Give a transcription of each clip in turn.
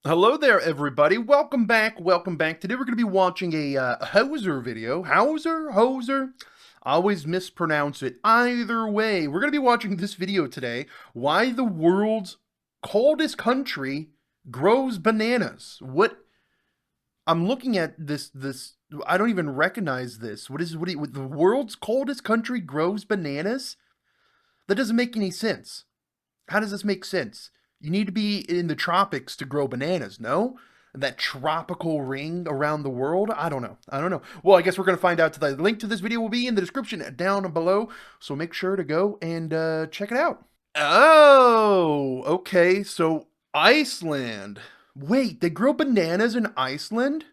Hello there, everybody. Welcome back. Welcome back. Today we're going to be watching a Hauser video. Hauser. I always mispronounce it. Either way, we're going to be watching this video today. Why the world's coldest country grows bananas. What I'm looking at this I don't even recognize this. What the world's coldest country grows bananas? That doesn't make any sense. How does this make sense? You need to be in the tropics to grow bananas, no? That tropical ring around the world? I don't know. Well, I guess we're going to find out today. The link to this video will be in the description down below, so make sure to go and check it out. Oh, okay. So Iceland. Wait, they grow bananas in Iceland?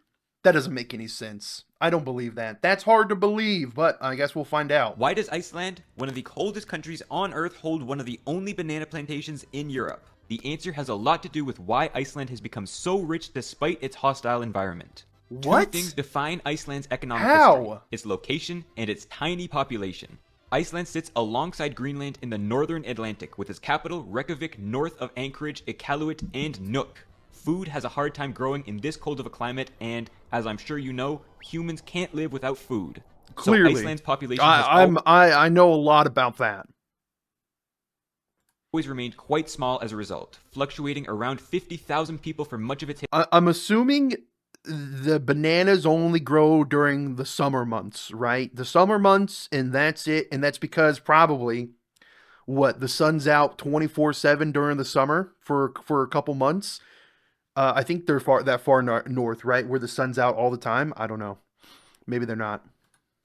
That doesn't make any sense. I don't believe that. That's hard to believe, but I guess we'll find out. Why does Iceland, one of the coldest countries on Earth, hold one of the only banana plantations in Europe? The answer has a lot to do with why Iceland has become so rich despite its hostile environment. What? Two things define Iceland's economic How? history: its location and its tiny population. Iceland sits alongside Greenland in the northern Atlantic, with its capital Reykjavik north of Anchorage, Iqaluit, and Nuuk. Food has a hard time growing in this cold of a climate, and, as I'm sure you know, humans can't live without food. Clearly. So Iceland's population has I know a lot about that. always remained quite small as a result, fluctuating around 50,000 people for much of its I'm assuming the bananas only grow during the summer months, right? The summer months, and that's it. And that's because probably the sun's out 24/7 during the summer for a couple months. I think they're far north, right, where the sun's out all the time. I don't know. Maybe they're not.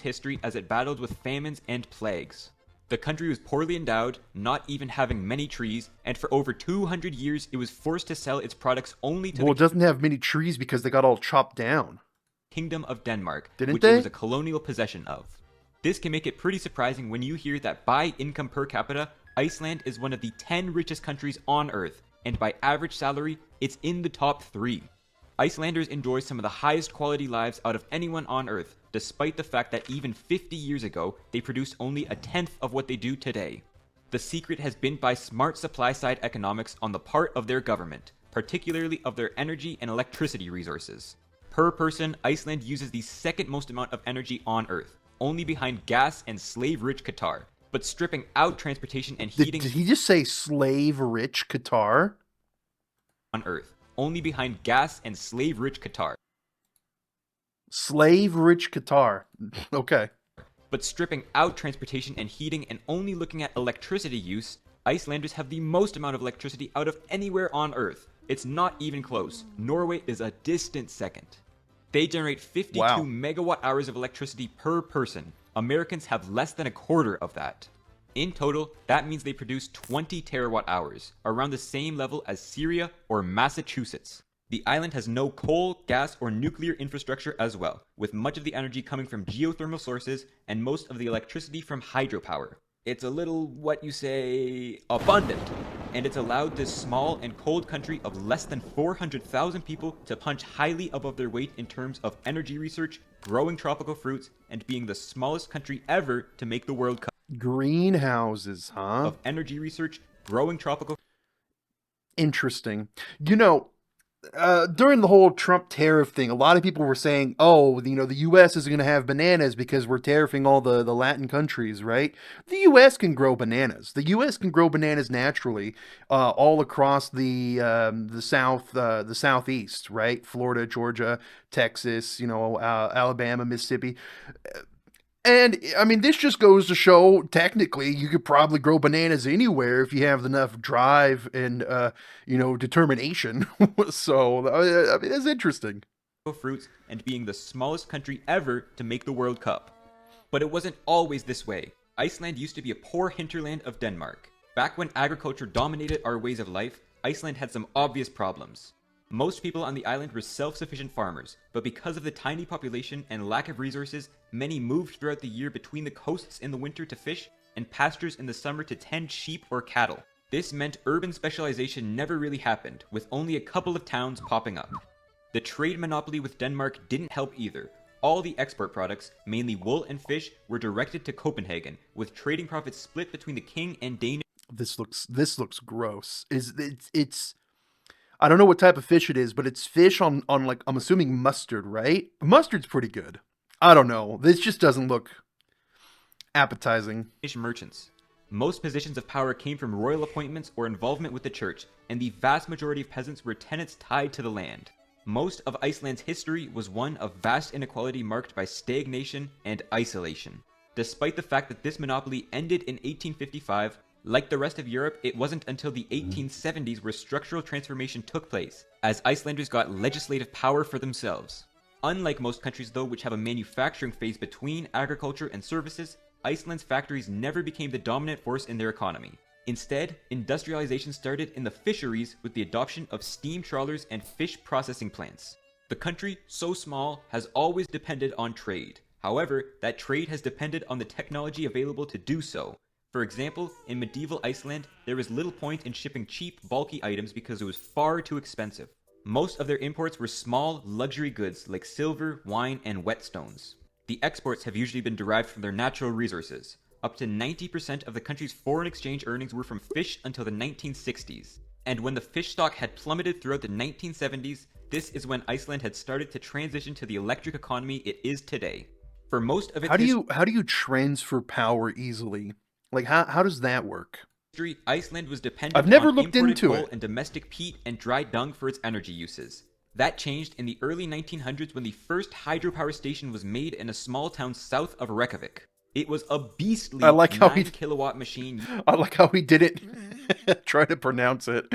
history as it battled with famines and plagues. The country was poorly endowed, not even having many trees, and for over 200 years it was forced to sell its products only to Well, the it doesn't have many trees because they got all chopped down. Kingdom of Denmark, Didn't which they? it was a colonial possession of. This can make it pretty surprising when you hear that by income per capita, Iceland is one of the 10 richest countries on Earth, and by average salary, it's in the top 3. Icelanders enjoy some of the highest quality lives out of anyone on Earth, despite the fact that even 50 years ago, they produced only a tenth of what they do today. The secret has been by smart supply-side economics on the part of their government, particularly of their energy and electricity resources. Per person, Iceland uses the second most amount of energy on Earth, only behind gas and slave-rich Qatar. But stripping out transportation and heating Did he just say slave-rich Qatar? on Earth, only behind gas and slave-rich Qatar. Slave-rich Qatar. Okay. But stripping out transportation and heating and only looking at electricity use, Icelanders have the most amount of electricity out of anywhere on Earth. It's not even close. Norway is a distant second. They generate 52 Wow. megawatt hours of electricity per person. Americans have less than a quarter of that. In total, that means they produce 20 terawatt hours, around the same level as Syria or Massachusetts. The island has no coal, gas, or nuclear infrastructure as well, with much of the energy coming from geothermal sources and most of the electricity from hydropower. It's a little, what you say, abundant, and it's allowed this small and cold country of less than 400,000 people to punch highly above their weight in terms of energy research, growing tropical fruits, and being the smallest country ever to make the World Cup Greenhouses, huh? of energy research, growing tropical Interesting. During the whole Trump tariff thing, a lot of people were saying, oh, the U.S. is going to have bananas because we're tariffing all the Latin countries, right? The U.S. can grow bananas. The U.S. can grow bananas naturally all across the southeast, right? Florida, Georgia, Texas, Alabama, Mississippi. And I mean, this just goes to show technically you could probably grow bananas anywhere if you have enough drive and, determination. So, I mean, that's interesting. fruits and being the smallest country ever to make the World Cup. But it wasn't always this way. Iceland used to be a poor hinterland of Denmark. Back when agriculture dominated our ways of life, Iceland had some obvious problems. Most people on the island were self-sufficient farmers, but because of the tiny population and lack of resources, many moved throughout the year between the coasts in the winter to fish and pastures in the summer to tend sheep or cattle. This meant urban specialization never really happened, with only a couple of towns popping up. The trade monopoly with Denmark didn't help either. All the export products, mainly wool and fish, were directed to Copenhagen, with trading profits split between the king and Danish. This looks gross. It's I don't know what type of fish it is, but it's fish on like I'm assuming mustard, right? Mustard's pretty good. I don't know. This just doesn't look appetizing. Merchants. Most positions of power came from royal appointments or involvement with the church, and the vast majority of peasants were tenants tied to the land. Most of Iceland's history was one of vast inequality marked by stagnation and isolation. Despite the fact that this monopoly ended in 1855, like the rest of Europe, it wasn't until the 1870s where structural transformation took place, as Icelanders got legislative power for themselves. Unlike most countries though, which have a manufacturing phase between agriculture and services, Iceland's factories never became the dominant force in their economy. Instead, industrialization started in the fisheries with the adoption of steam trawlers and fish processing plants. The country, so small, has always depended on trade. However, that trade has depended on the technology available to do so. For example, in medieval Iceland, there was little point in shipping cheap, bulky items because it was far too expensive. Most of their imports were small, luxury goods like silver, wine, and whetstones. The exports have usually been derived from their natural resources. Up to 90% of the country's foreign exchange earnings were from fish until the 1960s. And when the fish stock had plummeted throughout the 1970s, this is when Iceland had started to transition to the electric economy it is today. For most of its how do you transfer power easily? Like how does that work? history, Iceland was dependent I've never on looked imported into coal it. and domestic peat and dry dung for its energy uses. That changed in the early 1900s when the first hydropower station was made in a small town south of Reykjavik. It was a beastly 9-kilowatt machine I like how he didn't try to pronounce it.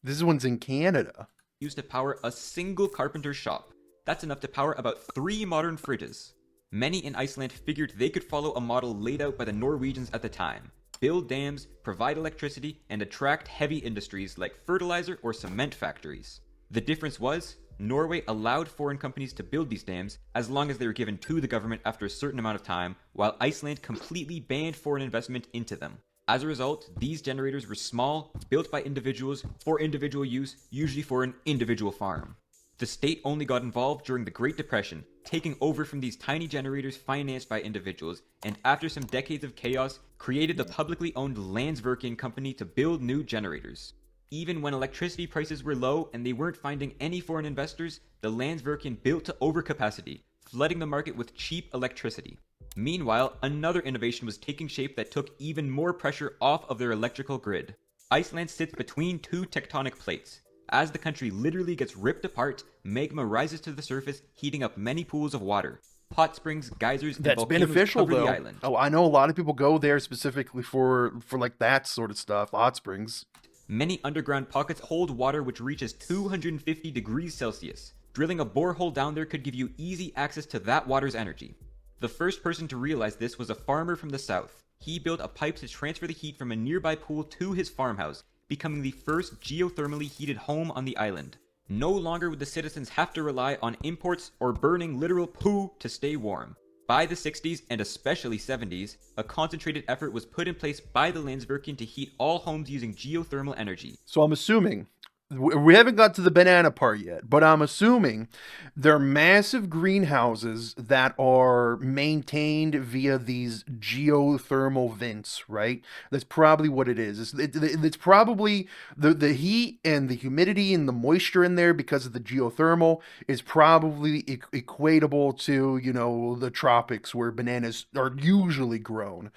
This one's in Canada. used to power a single carpenter's shop. That's enough to power about 3 modern fridges. Many in Iceland figured they could follow a model laid out by the Norwegians at the time. Build dams, provide electricity, and attract heavy industries like fertilizer or cement factories. The difference was, Norway allowed foreign companies to build these dams as long as they were given to the government after a certain amount of time, while Iceland completely banned foreign investment into them. As a result, these generators were small, built by individuals, for individual use, usually for an individual farm. The state only got involved during the Great Depression, taking over from these tiny generators financed by individuals, and after some decades of chaos, created the publicly owned Landsvirkjun company to build new generators. Even when electricity prices were low and they weren't finding any foreign investors, the Landsvirkjun built to overcapacity, flooding the market with cheap electricity. Meanwhile, another innovation was taking shape that took even more pressure off of their electrical grid. Iceland sits between 2 tectonic plates. As the country literally gets ripped apart, magma rises to the surface, heating up many pools of water. Hot springs, geysers, and That's volcanoes beneficial cover the though. island. Oh, I know a lot of people go there specifically for like that sort of stuff, hot springs. Many underground pockets hold water which reaches 250 degrees Celsius. Drilling a borehole down there could give you easy access to that water's energy. The first person to realize this was a farmer from the south. He built a pipe to transfer the heat from a nearby pool to his farmhouse, becoming the first geothermally heated home on the island. No longer would the citizens have to rely on imports or burning literal poo to stay warm. By the 60s and especially 70s, a concentrated effort was put in place by the Landsvirkjun to heat all homes using geothermal energy. So I'm assuming we haven't got to the banana part yet, but I'm assuming they're massive greenhouses that are maintained via these geothermal vents, right? That's probably what it is. It's probably the heat and the humidity and the moisture in there because of the geothermal is probably equatable to, you know, the tropics where bananas are usually grown.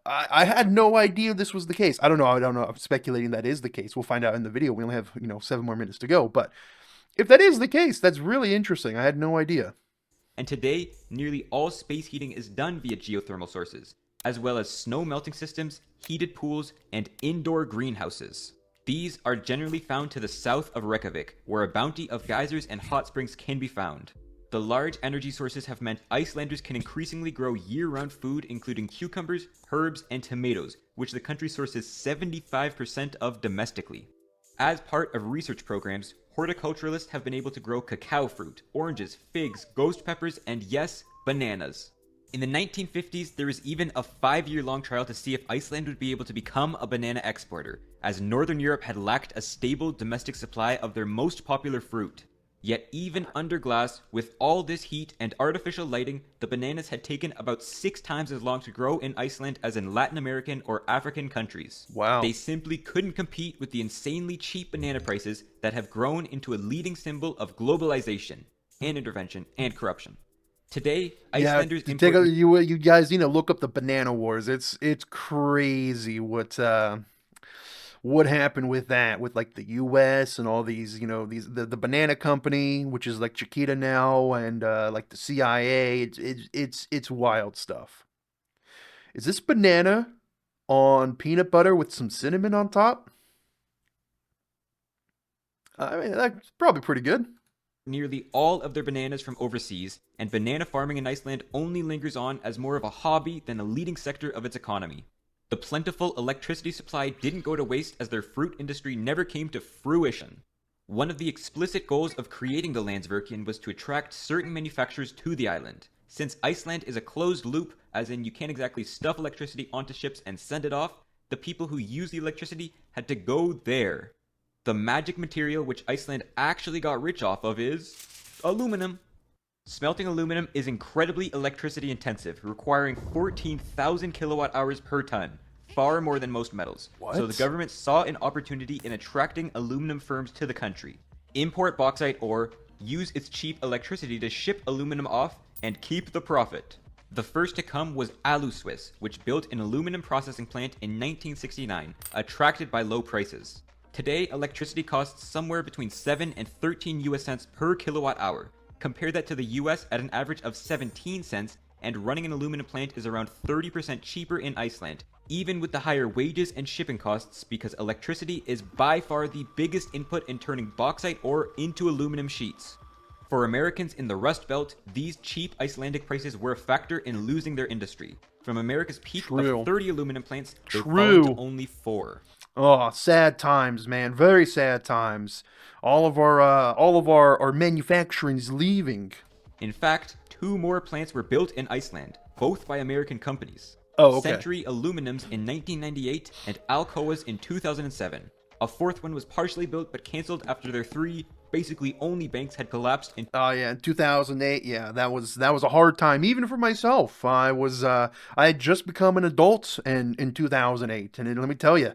I had no idea this was the case. I don't know. I'm speculating that is the case. We'll find out in the video. We only have, 7 more minutes to go. But if that is the case, that's really interesting. I had no idea. And today, nearly all space heating is done via geothermal sources, as well as snow melting systems, heated pools, and indoor greenhouses. These are generally found to the south of Reykjavik, where a bounty of geysers and hot springs can be found. The large energy sources have meant Icelanders can increasingly grow year-round food including cucumbers, herbs, and tomatoes, which the country sources 75% of domestically. As part of research programs, horticulturalists have been able to grow cacao fruit, oranges, figs, ghost peppers, and yes, bananas. In the 1950s, there was even a 5-year-long trial to see if Iceland would be able to become a banana exporter, as Northern Europe had lacked a stable domestic supply of their most popular fruit. Yet even under glass, with all this heat and artificial lighting, the bananas had taken about 6 times as long to grow in Iceland as in Latin American or African countries. Wow. They simply couldn't compete with the insanely cheap banana prices that have grown into a leading symbol of globalization and intervention and corruption. Today, Yeah, Icelanders to take import. you guys, look up the banana wars. It's crazy what happened with that, with like the US and all these, the banana company, which is like Chiquita now, and like the CIA. It's wild stuff. Is this banana on peanut butter with some cinnamon on top? I mean, that's probably pretty good. Nearly all of their bananas from overseas, and banana farming in Iceland only lingers on as more of a hobby than a leading sector of its economy. The plentiful electricity supply didn't go to waste as their fruit industry never came to fruition. One of the explicit goals of creating the Landsvirkjun was to attract certain manufacturers to the island. Since Iceland is a closed loop, as in you can't exactly stuff electricity onto ships and send it off, the people who use the electricity had to go there. The magic material which Iceland actually got rich off of is aluminum. Smelting aluminum is incredibly electricity intensive, requiring 14,000 kilowatt hours per ton, far more than most metals. What? So the government saw an opportunity in attracting aluminum firms to the country. Import bauxite ore, use its cheap electricity to ship aluminum off, and keep the profit. The first to come was Aluswiss, which built an aluminum processing plant in 1969, attracted by low prices. Today, electricity costs somewhere between 7 and 13 US cents per kilowatt hour. Compare that to the US at an average of 17 cents, and running an aluminum plant is around 30% cheaper in Iceland, even with the higher wages and shipping costs, because electricity is by far the biggest input in turning bauxite ore into aluminum sheets. For Americans in the Rust Belt, these cheap Icelandic prices were a factor in losing their industry. From America's peak of 30 aluminum plants, they've fallen to only 4. Oh, sad times, man. Very sad times. All of our manufacturing is leaving. In fact, 2 more plants were built in Iceland, both by American companies. Oh, okay. Century Aluminum's in 1998 and Alcoa's in 2007. A 4th one was partially built but cancelled after their 3, basically only banks had collapsed in. Oh yeah, in 2008. Yeah, that was a hard time even for myself. I had just become an adult in 2008, and let me tell you,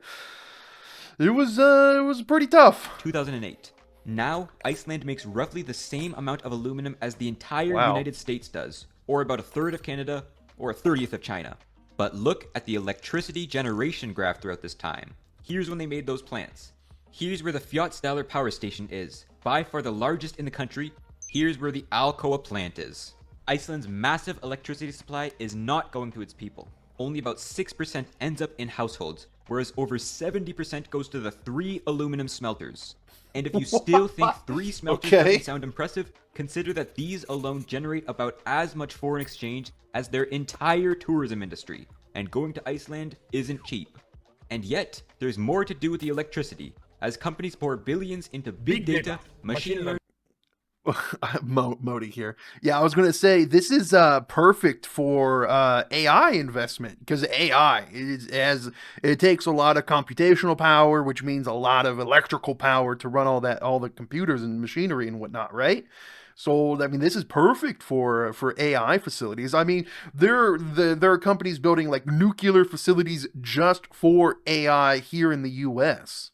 it was pretty tough. 2008. Now, Iceland makes roughly the same amount of aluminum as the entire Wow. United States does, or about a third of Canada, or a 30th of China. But look at the electricity generation graph throughout this time. Here's when they made those plants. Here's where the Fjotstallur power station is, by far the largest in the country. Here's where the Alcoa plant is. Iceland's massive electricity supply is not going to its people. Only about 6% ends up in households, whereas over 70% goes to the 3 aluminum smelters. And if you still think 3 smelters Okay. doesn't sound impressive, consider that these alone generate about as much foreign exchange as their entire tourism industry, and going to Iceland isn't cheap. And yet, there's more to do with the electricity, as companies pour billions into big data, machine learning. Modi here. Yeah, I was gonna say this is perfect for AI investment, because it takes a lot of computational power, which means a lot of electrical power to run all the computers and machinery and whatnot, right? So I mean, this is perfect for AI facilities. I mean, there are companies building like nuclear facilities just for AI here in the U.S.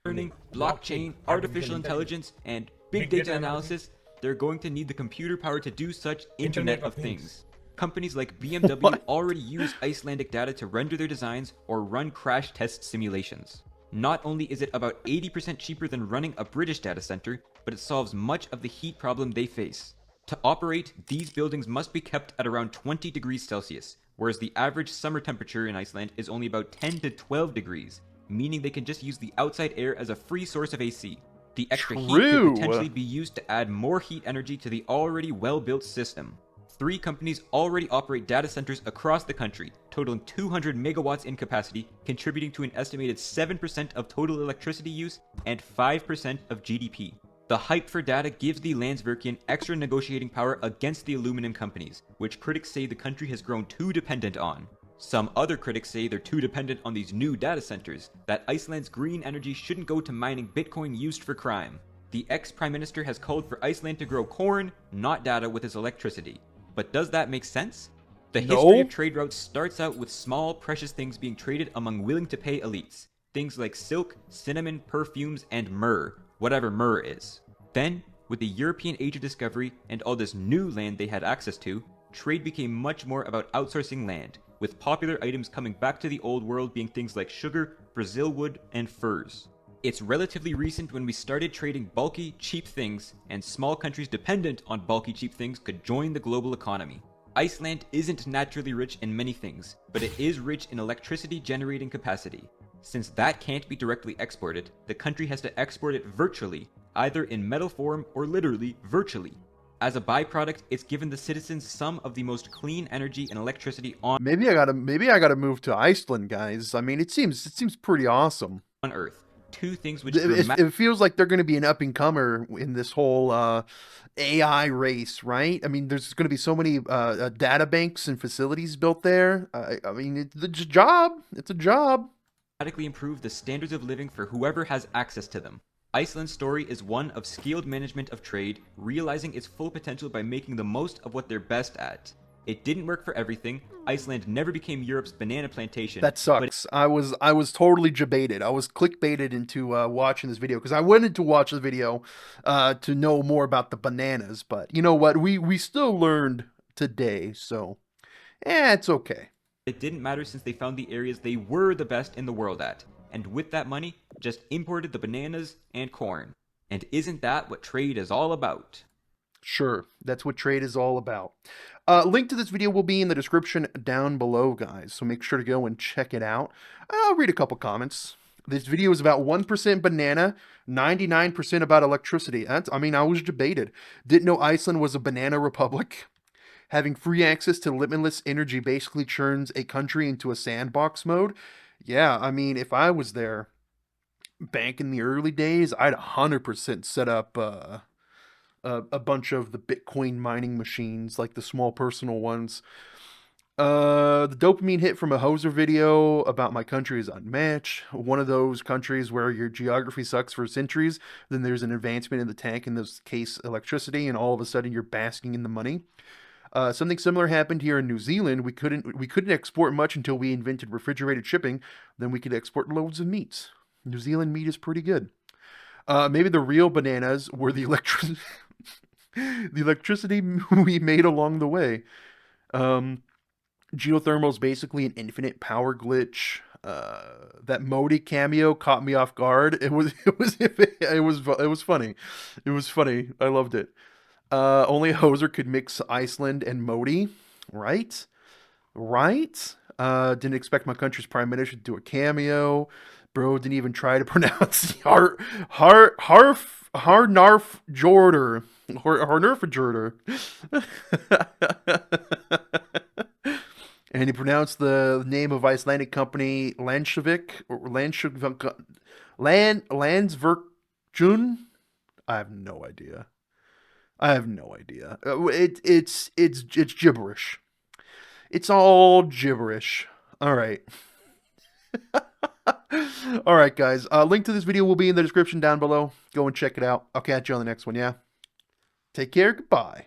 Learning, blockchain, artificial intelligence, and big data analysis. They're going to need the computer power to do such Internet of Things. Companies like BMW already use Icelandic data to render their designs or run crash test simulations. Not only is it about 80% cheaper than running a British data center, but it solves much of the heat problem they face. To operate, these buildings must be kept at around 20 degrees Celsius, whereas the average summer temperature in Iceland is only about 10 to 12 degrees, meaning they can just use the outside air as a free source of AC. The extra heat could potentially be used to add more heat energy to the already well-built system. 3 companies already operate data centers across the country, totaling 200 megawatts in capacity, contributing to an estimated 7% of total electricity use and 5% of GDP. The hype for data gives the Landsvirkjun extra negotiating power against the aluminum companies, which critics say the country has grown too dependent on. Some other critics say they're too dependent on these new data centers, that Iceland's green energy shouldn't go to mining Bitcoin used for crime. The ex-prime minister has called for Iceland to grow corn, not data, with his electricity. But does that make sense? The history of No. trade routes starts out with small, precious things being traded among willing-to-pay elites. Things like silk, cinnamon, perfumes, and myrrh, whatever myrrh is. Then, with the European Age of Discovery and all this new land they had access to, trade became much more about outsourcing land, with popular items coming back to the old world being things like sugar, Brazil wood, and furs. It's relatively recent when we started trading bulky, cheap things, and small countries dependent on bulky, cheap things could join the global economy. Iceland isn't naturally rich in many things, but it is rich in electricity generating capacity. Since that can't be directly exported, the country has to export it virtually, either in metal form or literally virtually. As a byproduct, it's given the citizens some of the most clean energy and electricity on Maybe I gotta move to Iceland, guys. I mean, it seems pretty awesome. Earth. Two things which It feels like they're going to be an up and comer in this whole AI race, right? I mean, there's going to be so many data banks and facilities built there. I mean, it's a job. It's a job. dramatically improve the standards of living for whoever has access to them. Iceland's story is one of skilled management of trade, realizing its full potential by making the most of what they're best at. It didn't work for everything. Iceland never became Europe's banana plantation. That sucks. I was totally jebaited. I was clickbaited into watching this video because I wanted to watch the video to know more about the bananas. But you know what? We still learned today, so it's okay. it didn't matter since they found the areas they were the best in the world at, and with that money, just imported the bananas and corn. And isn't that what trade is all about? Sure, that's what trade is all about. Link to this video will be in the description down below, guys, so make sure to go and check it out. I'll read a couple comments. This video is about 1% banana, 99% about electricity. I was debated. Didn't know Iceland was a banana republic. Having free access to limitless energy basically churns a country into a sandbox mode. Yeah, I mean, if I was there back in the early days, I'd 100% set up a bunch of the Bitcoin mining machines, like the small personal ones. The dopamine hit from a hoser video about my country is unmatched. One of those countries where your geography sucks for centuries, then there's an advancement in the tank, in this case electricity, and all of a sudden you're basking in the money. Something similar happened here in New Zealand. We couldn't export much until we invented refrigerated shipping. Then we could export loads of meats. New Zealand meat is pretty good. Maybe the real bananas were the the electricity we made along the way. Geothermal is basically an infinite power glitch. That Modi cameo caught me off guard. It was funny. It was funny. I loved it. Only a hoser could mix Iceland and Modi, right? Right? Didn't expect my country's prime minister to do a cameo. Bro didn't even try to pronounce Harnarf Jorder. Harnarf And he pronounced the name of Icelandic company Landshavik or Landsverkjun. I have no idea. I have no idea. It's gibberish. It's all gibberish. All right. All right, guys. Link to this video will be in the description down below. Go and check it out. I'll catch you on the next one, yeah? Take care. Goodbye.